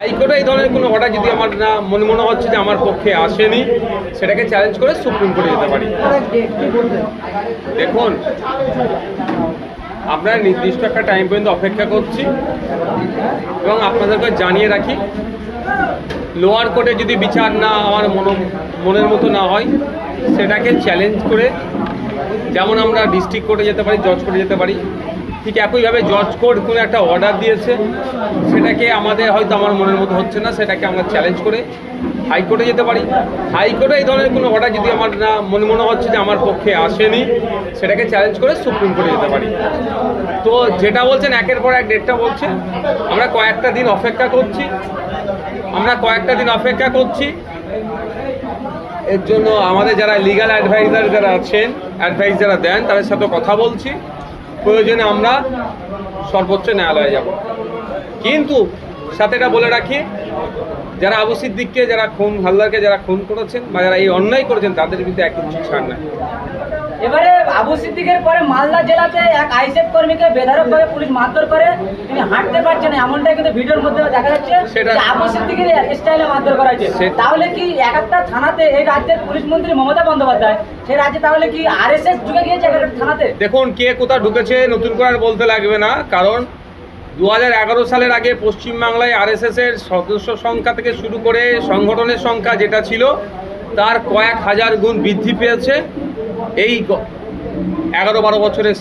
হাইকোর্টে এই ধরনের কোনো অর্ডার যদি আমার না মনে হচ্ছে যে আমার পক্ষে আসেনি, সেটাকে চ্যালেঞ্জ করে সুপ্রিম কোর্টে যেতে পারি। দেখুন, আপনার নির্দিষ্ট একটা টাইম পর্যন্ত অপেক্ষা করছি এবং আপনাদেরকে জানিয়ে রাখি, লোয়ার কোর্টে যদি বিচার না আমার মনের মতো না হয়, সেটাকে চ্যালেঞ্জ করে যেমন আমরা ডিস্ট্রিক্ট কোর্টে যেতে পারি, জজ কোর্টে যেতে পারি, ঠিক একইভাবে জজ কোর্ট কোনো একটা অর্ডার দিয়েছে, সেটাকে আমাদের হয়তো আমার মনের মতো হচ্ছে না, সেটাকে আমরা চ্যালেঞ্জ করে হাইকোর্টে যেতে পারি। হাইকোর্টে এই ধরনের কোনো অর্ডার যদি আমার না মনে হচ্ছে যে আমার পক্ষে আসেনি, সেটাকে চ্যালেঞ্জ করে সুপ্রিম কোর্টে যেতে পারি। তো যেটা বলছেন একের পর এক ডেটটা বলছে, আমরা কয়েকটা দিন অপেক্ষা করছি। এর জন্য আমাদের যারা লিগ্যাল অ্যাডভাইজার যারা আছেন, অ্যাডভাইস যারা দেন, তাদের সাথে কথা বলছি। প্রয়োজনে আমরা সর্বোচ্চ ন্যায়ালয়ে যাব। কিন্তু সাথে এটা বলে রাখি, যারা আবু সিদ্দিককে, যারা হালদারকে যারা খুন করেছেন বা যারা এই অন্যায় করেছেন, তাদের বিরুদ্ধে এক ইঞ্চি ছাড় নাই। এবারে আবু সিদ্দিকের পরে মালদা জেলাতে এক আইএসএফ কর্মীকে বেধড়কভাবে পুলিশ মারধর করে, তিনি হাঁটতে পারছেন, এমনটাই কিন্তু ভিডিওর মধ্যে দেখা যাচ্ছে। সেটা আবু সিদ্দিকের স্টাইলে মারধর করা হয়েছে। তাহলে কি এক একটা থানাতে এই রাজ্যের পুলিশ মন্ত্রী মমতা বন্দ্যোপাধ্যায়, সেই রাজ্যে তাহলে কি আরএসএস ঢুকে গিয়েছে থানাতে? দেখুন, কে কোথায় ঢুকেছে নতুন করে আর বলতে লাগবে না, কারণ 2011 সালের আগে পশ্চিমবাংলায় আরএসএসের সদস্য সংখ্যা থেকে শুরু করে সংগঠনের সংখ্যা যেটা ছিল, তার কয়েক হাজার গুণ বৃদ্ধি পেয়েছে এই 11-12 বছরের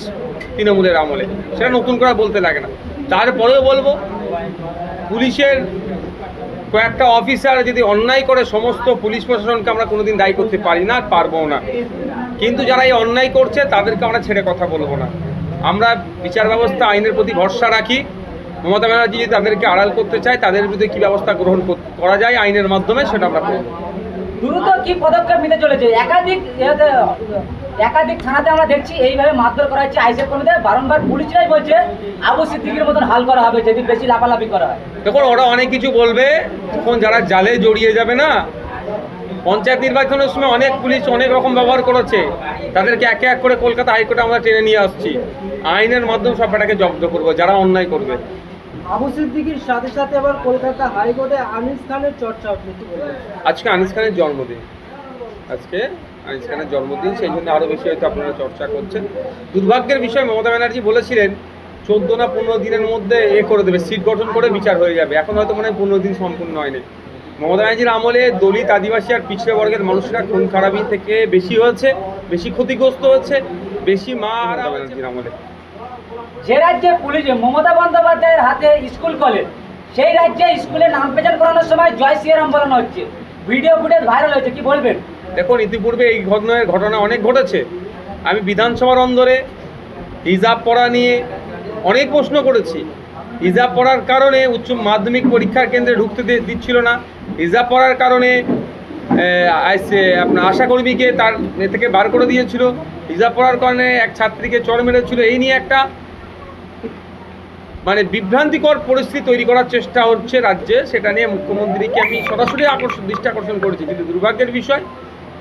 তৃণমূলের আমলে। সেটা নতুন করে বলতে লাগে না। তারপরেও বলবো, পুলিশের কয়েকটা অফিসার যদি অন্যায় করে, সমস্ত পুলিশ প্রশাসনকে আমরা কোনোদিন দায়ী করতে পারি না, পারবো না। কিন্তু যারা এই অন্যায় করছে, তাদেরকে আমরা ছেড়ে কথা বলবো না। আমরা বিচার ব্যবস্থা, আইনের প্রতি ভরসা রাখি। মমতা ব্যানার্জি যদি তাদেরকে আড়াল করতে চায়, তাদের বিরুদ্ধে কী ব্যবস্থা গ্রহণ করা যায় আইনের মাধ্যমে, সেটা আমরা করব। দ্রুত কি পদক্ষেপ নিতে চলেছে? একাধিক থানাতে আমরা দেখছি এইভাবে মারধর করা হচ্ছে আইএসএফ কর্মীদের। বারংবার পুলিশরাই বলছে আবু সিদ্দিকের মতন হাল করা হবে যদি বেশি লাফালাফি করা হয়। দেখুন, ওরা অনেক কিছু বলবে, তখন যারা জালে জড়িয়ে যাবে না, পঞ্চায়েত নির্বাচনের সময় অনেক পুলিশ অনেক রকম ব্যবহার করেছে, তাদেরকে একে এক করে কলকাতা হাইকোর্টে আমরা টেনে নিয়ে আসছি। আইনের মাধ্যমে সব ব্যাটাকে জব্দ করবো যারা অন্যায় করবে। আবু সিদ্দিকীর সাথে সাথে আবার কলকাতা হাইকোর্টে আনিস খানের চর্চা হচ্ছে। আজকে আনিস খানের জন্মদিন, সেই জন্য আরও বেশি হয়তো আপনারা চর্চা করছেন। দুর্ভাগ্যের বিষয়, মমতা ব্যানার্জি বলেছিলেন 14 না 15 দিনের মধ্যে করে দেবে, সিট গঠন করে বিচার হয়ে যাবে। এখন হয়তো মনে হয় 15 দিন সম্পূর্ণ হয়নি। মমতা ব্যানার্জির আমলে দলিত, আদিবাসী আর পিছিয়ে বর্গের মানুষরা খুন খারাপি থেকে বেশি হয়েছে, বেশি ক্ষতিগ্রস্ত হয়েছে, বেশি মা হারা হয়েছে আমলে। যে রাজ্যে পুলিশ মমতা বন্দ্যোপাধ্যায়ের হাতে স্কুল কলেজ, সেই রাজ্যে স্কুলের নাম পেছান করানোর সময় জয় শ্রীরাম বলানো হচ্ছে, ভিডিও ফুটেজ ভাইরাল হয়েছে, কি বলবেন? দেখুন, ইতিপূর্বে এই ঘটনা অনেক ঘটেছে। আমি বিধানসভার অন্দরে হিজাব পড়া নিয়ে অনেক প্রশ্ন করেছি। হিজাব পড়ার কারণে উচ্চ মাধ্যমিক পরীক্ষার কেন্দ্রে ঢুকতে দিচ্ছিল না। হিজাব পড়ার কারণে আপনার আশাকর্মীকে তার থেকে বার করে দিয়েছিল। হিজাব পড়ার কারণে এক ছাত্রীকে চড় মেরেছিল। এই নিয়ে একটা বিভ্রান্তিকর পরিস্থিতি তৈরি করার চেষ্টা হচ্ছে রাজ্যে। সেটা নিয়ে মুখ্যমন্ত্রীকে আমি সরাসরি দৃষ্টি আকর্ষণ করেছি। কিন্তু দুর্ভাগ্যের বিষয়,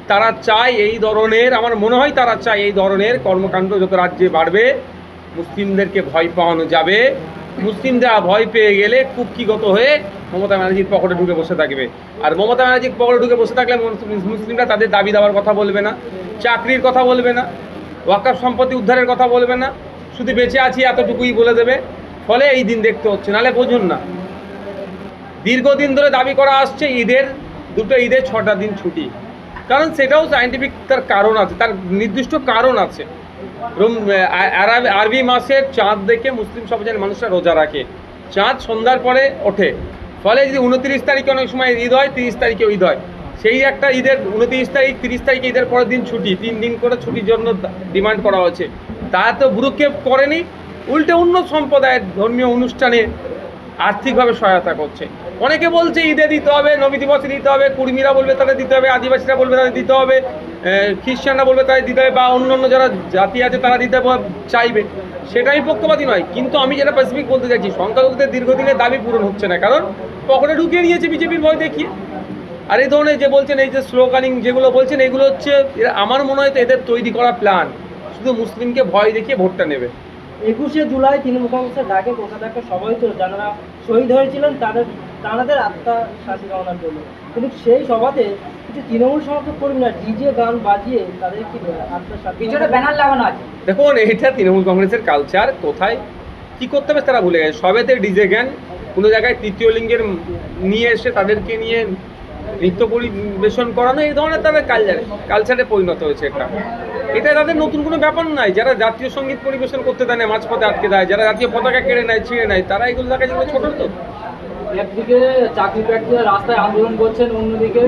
তারা চায় এই ধরনের, আমার মনে হয় তারা চায় এই ধরনের কর্মকাণ্ড যত রাজ্যে বাড়বে, মুসলিমদেরকে ভয় পাওয়ানো যাবে। মুসলিমরা ভয় পেয়ে গেলে কুক্ষিগত হয়ে মমতা ব্যানার্জির পকেটে ঢুকে বসে থাকবে। আর মমতা ব্যানার্জির পকেটে ঢুকে বসে থাকলে মুসলিমরা তাদের দাবি দাবার কথা বলবে না, চাকরির কথা বলবে না, ওয়াকফ সম্পত্তি উদ্ধারের কথা বলবে না, শুধু বেঁচে আছি এতটুকুই বলে দেবে। ফলে এই দিন দেখতে হচ্ছে। নাহলে বুঝুন না, দীর্ঘদিন ধরে দাবি করা আসছে দুটো ঈদের 6টা দিন ছুটি। কারণ সেটাও সায়েন্টিফিক তার কারণ আছে, তার নির্দিষ্ট কারণ আছে। আরবি মাসের চাঁদ দেখে মুসলিম সম্প্রদায়ের মানুষরা রোজা রাখে। চাঁদ সন্ধ্যার পরে ওঠে। ফলে যদি 29 তারিখে অনেক সময় ঈদ হয়, 30 তারিখেও ঈদ হয়, সেই একটা ঈদের 29 তারিখ 30 তারিখে ঈদের পরের দিন ছুটি, 3 দিন করে ছুটির জন্য ডিমান্ড করা হয়েছে। তা তো ভ্রুক্ষেপ করেনি, উল্টে অন্য সম্প্রদায়ের ধর্মীয় অনুষ্ঠানে আর্থিকভাবে সহায়তা করছে। অনেকে বলছে ঈদে দিতে হবে, নবী দিবসে দিতে হবে, কুর্মীরা বলবে তাদের দিতে হবে, আদিবাসীরা বলবে তাদের দিতে হবে, খ্রিস্টানরা বলবে তাদের দিতে হবে, বা অন্য যারা জাতি আছে তারা দিতে চাইবে। সেটাই পক্ষপাতী নয়। কিন্তু আমি যেটা স্পেসিফিক বলতে চাইছি, সংখ্যালঘুদের দীর্ঘদিনের দাবি পূরণ হচ্ছে না, কারণ পকেটে ঢুকিয়ে নিয়েছে বিজেপির ভয় দেখিয়ে। আর এই ধরনের যে বলছেন, এই যে স্লোগানিং যেগুলো বলছেন, এগুলো হচ্ছে আমার মনে হয় তো এদের তৈরি করা প্ল্যান, শুধু মুসলিমকে ভয় দেখিয়ে ভোটটা নেবে। 21শে জুলাই তৃণমূল কংগ্রেসের ডাকে কলকাতা একটা সভা হয়েছিল, যারা শহীদ হয়েছিলেন তাদের তাঁদের আত্মা শান্তি কামনার জন্য, কিন্তু সেই সভাতে কিছু তৃণমূল সমর্থক কর্মীরা ডিজে গান বাজিয়ে তাদের কি আত্মা শান্তি পিছনে ব্যানার লাগানো আছে। দেখুন, এটা তৃণমূল কংগ্রেসের কালচার। কোথায় কি করতে হবে তারা ভুলে গেছে। সবেতে ডিজে গান, কোনো জায়গায় তৃতীয় লিঙ্গের নিয়ে এসে তাদেরকে নিয়ে নৃত্য পরিবেশন করানো, এই ধরনের তাদের কালচারে পরিণত হয়েছে। এটা তাদের নতুন কোনো ব্যাপার নয়। যারা জাতীয় সঙ্গীত পরিবেশন করতে দেয় না, মাঝপথে আটকে দেয়, যারা জাতীয় পতাকা কেড়ে নেয়, ছিঁড়ে নেয়, তারা এগুলো দেখা যেগুলো ছোট তো। একদিকে চাকরি প্রার্থীরা রাস্তায় আন্দোলন করছেন, অন্যদিকে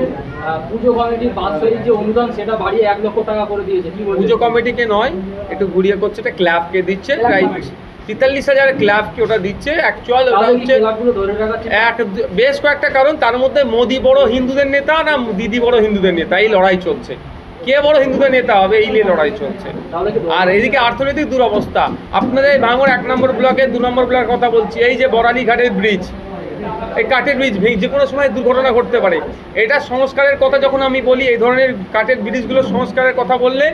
পুজো কমিটির বাৎসরিক যে অনুদান সেটা বাড়িয়ে 1 লক্ষ টাকা করে দিয়েছে। কি বলছেন? পুজো কমিটিকে নয়, একটু ঘুরিয়ে করছে, এটা ক্লাবকে দিচ্ছে। প্রায় 43,000 ক্লাবকে ওটা দিচ্ছে। অ্যাকচুয়াল ওটা হচ্ছে ধরে রাখার বেশ কয়েকটা কারণ। তার মধ্যে মোদি বড় হিন্দুদের নেতা না দিদি বড় হিন্দুদের নেতা, এই লড়াই চলছে। কে বড় হিন্দুদের নেতা হবে, এই নিয়ে লড়াই চলছে। আর এদিকে অর্থনৈতিক দুরবস্থা। আপনাদের ভাঙড় 1 নম্বর ব্লকে 2 নম্বর ব্লকের কথা বলছি, এই যে বরালি ঘাটের ব্রিজ, এই কাঠের ব্রিজ যে কোনো সময় দুর্ঘটনা ঘটতে পারে। এটা সংস্কারের কথা যখন আমি বলি, এই ধরনের কাঠের ব্রিজগুলো সংস্কারের কথা বললে,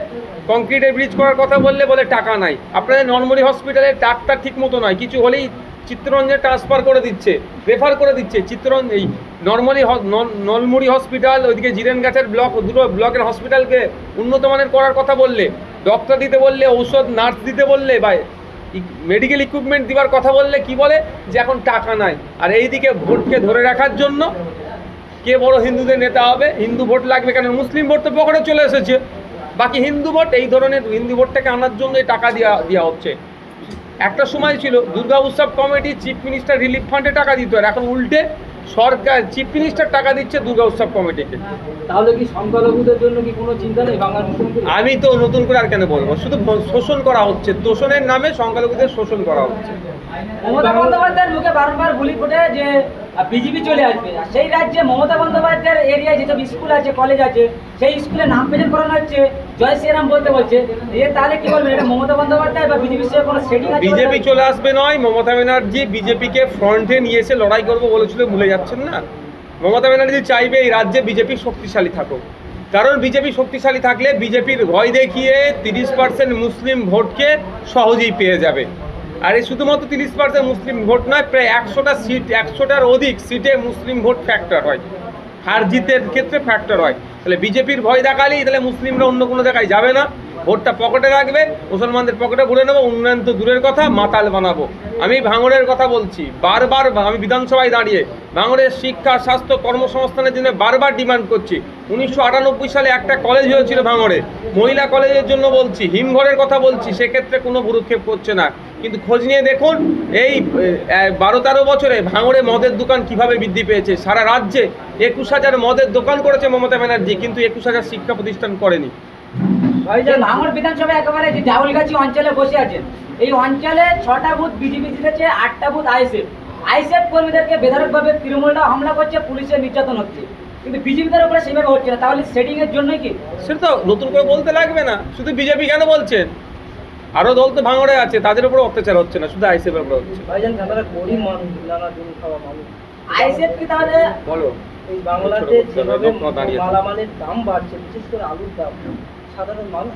কংক্রিটের ব্রিজ করার কথা বললে বলে টাকা নাই। আপনাদের নলমুড়ি হসপিটালে ডাক্তার ঠিক মতো নয়, কিছু হলেই চিত্তরঞ্জনে ট্রান্সফার করে দিচ্ছে, রেফার করে দিচ্ছে। এই নলমুড়ি হসপিটাল, ওইদিকে জিরেনগাছের দুটো ব্লকের হসপিটালকে উন্নত মানের করার কথা বললে, ডক্টর দিতে বললে, ঔষধ নার্স দিতে বললে, বা মেডিকেল ইকুইপমেন্ট দেওয়ার কথা বললে কি বলে যে এখন টাকা নাই। আর এইদিকে ভোটকে ধরে রাখার জন্য কে বড় হিন্দুদের নেতা হবে, হিন্দু ভোট লাগবে কেন, মুসলিম ভোট তো পকেটে চলে এসেছে, বাকি হিন্দু ভোট, এই ধরনের হিন্দু ভোটটাকে আনার জন্য এই টাকা দেওয়া হচ্ছে। একটা সময় ছিল দুর্গা উৎসব কমিটি চিফ মিনিস্টার রিলিফ ফান্ডে টাকা দিত, আর এখন উল্টে সরকার চিফ মিনিস্টার টাকা দিচ্ছে দুর্গা উৎসব কমিটিকে। তাহলে কি সংখ্যালঘুদের জন্য কি কোনো চিন্তা নেই বাংলার মুখ্যমন্ত্রী? আমি তো নতুন করে আর কেন বলবো, শুধু শোষণ করা হচ্ছে, তোষণের নামে সংখ্যালঘুদের শোষণ করা হচ্ছে। মমতা বন্দ্যোপাধ্যায়ের মুখে বারবার বুলি ফোটে যে বিজেপি চলে আসবে, আর সেই রাজ্যে মমতা বন্দ্যোপাধ্যায়ের এরিয়ায় যেসব স্কুল আছে, কলেজ আছে, সেই স্কুলে নাম প্রেজেন্ট করানো হচ্ছে, জয় শ্রীরাম বলতে বলছে। তাহলে কি বলবেন, এটা মমতা বন্দ্যোপাধ্যায় বা বিজেপির সঙ্গে কোনো সেটিং আছে? বিজেপি চলে আসবে নয়, মমতা ব্যানার্জি বিজেপিকে ফ্রন্টে নিয়ে এসে লড়াই করবো বলেছিল, ভুলে যাচ্ছেন না? মমতা ব্যানার্জি চাইবে এই রাজ্যে বিজেপি শক্তিশালী থাকুক, কারণ বিজেপি শক্তিশালী থাকলে বিজেপির ভয় দেখিয়ে 30% মুসলিম ভোটকে সহজেই পেয়ে যাবে। আর এই শুধুমাত্র 30% মুসলিম ভোট নয়, প্রায় 100টা সিট, 100টার অধিক সিটে মুসলিম ভোট ফ্যাক্টর হয়, হার জিতের ক্ষেত্রে ফ্যাক্টর হয়। তাহলে বিজেপির ভয় দেখালেই তাহলে মুসলিমরা অন্য কোনো জায়গায় যাবে না, ভোটটা পকেটে রাখবে, মুসলমানদের পকেটে ভরে নেবো, উন্নয়ন তো দূরের কথা, মাতাল বানাবো। আমি ভাঙড়ের কথা বলছি, বারবার আমি বিধানসভায় দাঁড়িয়ে ভাঙড়ের শিক্ষা, স্বাস্থ্য, কর্মসংস্থানের জন্য বারবার ডিমান্ড করছি। 1998 সালে একটা কলেজ হয়েছিল ভাঙড়ে, মহিলা কলেজের জন্য বলছি, হিমঘরের কথা বলছি, সেক্ষেত্রে কোনো ভ্রুক্ষেপ করছে না। কিন্তু খোঁজ নিয়ে দেখুন, এই 12-13 বছরে ভাঙড়ে মদের দোকান কিভাবে বৃদ্ধি পেয়েছে। সারা রাজ্যে 21,000 মদের দোকান করেছে মমতা ব্যানার্জি, কিন্তু 21,000 শিক্ষা প্রতিষ্ঠান করেনি। ভাঙড় বিধানসভা একেবারে যে ডাউলগাছি অঞ্চলে বসে আছেন, এই অঞ্চলে 6টা বুথ বিজেপি জিতেছে, 8টা বুথ আইএসএফ কর্মীদেরকে বেধড়কভাবে তৃণমূলরা হামলা করছে, পুলিশের নির্যাতন হচ্ছে, কিন্তু বিজেপিদের উপরে সেভাবে হচ্ছে না। তাহলে সেটিং এর জন্যই কি? সেটা তো নতুন করে বলতে লাগবে না, শুধু বিজেপি কেন বলছেন, আরো দল তো ভাঙড়ে আছে, তাদের উপর অত্যাচার হচ্ছে না, শুধু আইএসএফ এর উপর হচ্ছে। ভাইজান, তারা গরিব মানুষ, নানা দিন খাওয়া মানুষ, আইএসএফ কি তাহলে বলো এই বাংলাতে যেভাবে মালামালের দাম বাড়ছে, বিশেষ করে আলুর দাম, সাধারণ মানুষ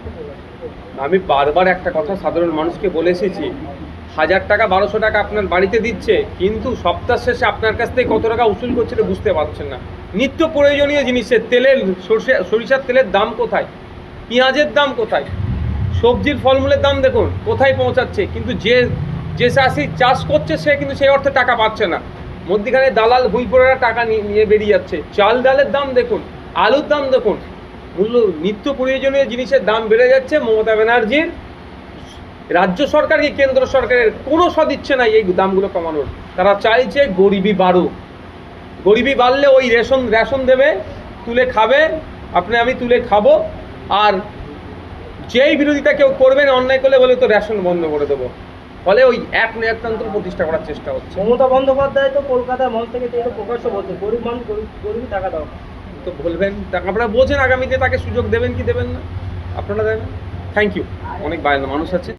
তো আমি বারবার একটা কথা সাধারণ মানুষকে বলে এসেছি, 1000 টাকা 1200 টাকা আপনার বাড়িতে দিচ্ছে, কিন্তু সপ্তাহ শেষে আপনার কাছ থেকে কত টাকা উসুল করছে বুঝতে পারছেন না। নিত্য প্রয়োজনীয় জিনিসের তেলের, সরিষার তেলের দাম কোথায়, পেঁয়াজের দাম কোথায়, সবজির ফলমূলের দাম দেখুন কোথায় পৌঁছাচ্ছে, কিন্তু যে চাষি চাষ করছে সে কিন্তু সেই অর্থে টাকা পাচ্ছে না। মধ্যিখানে দালাল ভুইপোড়ারা টাকা নিয়ে বেরিয়ে যাচ্ছে। চাল ডালের দাম দেখুন, আলুর দাম দেখুন, মূল্য নিত্য প্রয়োজনীয় জিনিসের দাম বেড়ে যাচ্ছে। মমতা ব্যানার্জির রাজ্য সরকার কি কেন্দ্র সরকারের কোনো সদিচ্ছে নাই এই দামগুলো কমানোর। তারা চাইছে গরিবি বাড়ুক, গরিবি বাড়লে ওই রেশন দেবে, তুলে খাবে, আমি তুলে খাবো, আর যেই বিরোধিতা কেউ করবেন অন্যায় করলে বলে তো রেশন বন্ধ করে দেবো, ফলে ওই এক নিয়ন্ত্রণ প্রতিষ্ঠা করার চেষ্টা হচ্ছে। মমতা বন্দ্যোপাধ্যায় তো কলকাতার মঞ্চ থেকে তো প্রকাশ্য বলছে, গরিব মানুষ গরিবই টাকা দাও, তো বলবেন, আপনারা বোঝেন আগামীতে তাকে সুযোগ দেবেন কি দেবেন না, আপনারা দেবেন। Thank you. অনেক মানুষ আছে।